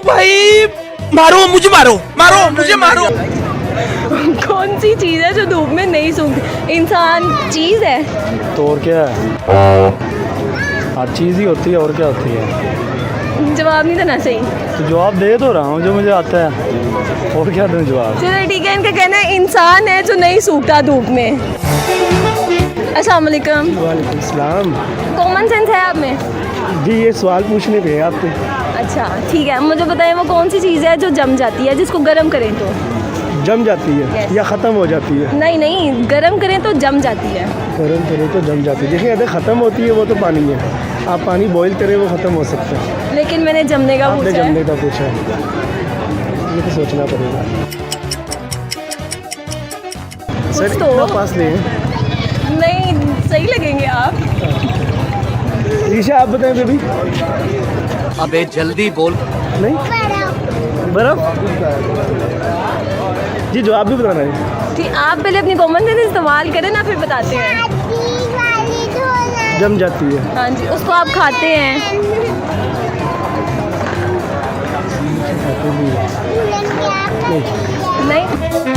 भाई मारो मुझे, मारो मारो मुझे, मारो। कौन सी चीज़ है जो धूप में नहीं सूखती? इंसान चीज़ है? तो और क्या है, हर चीज़ ही होती है, और क्या होती है? जवाब नहीं देना सही। तो जवाब दे तो रहा हूँ जो मुझे आता है, और क्या दूँ जवाब? चलो ठीक है, इनका कहना है इंसान है जो नहीं सूखता धूप में। अस्सलाम वालेकुम। वालेकुम सलाम। कॉमन सेंस है आप में? जी ये सवाल पूछने पे है आपके। अच्छा ठीक है, मुझे बताएं वो कौन सी चीज़ है जो जम जाती है, जिसको गर्म करें तो? जम जाती है Yes. या ख़त्म हो जाती है? नहीं नहीं, गर्म करें तो जम जाती है। गर्म करें तो जम जाती है। देखिए अगर ख़त्म होती है वो तो पानी है, आप पानी बॉईल करें वो ख़त्म हो सकता है। लेकिन मैंने जमने का आपने पूछा है। जमने का पूछा है, ये तो सोचना पड़ेगा। सर तो इतना पास नहीं है। नहीं, सही लगेंगे आप। ईशा आप बताएं बेबी। अबे जल्दी बोल। नहीं बर्फ। जी जवाब भी बताना है। ठीक, आप पहले अपनी कॉमन सेंस इस्तेमाल करें ना, फिर बताते हैं। जम जाती है। हाँ जी, उसको आप खाते हैं।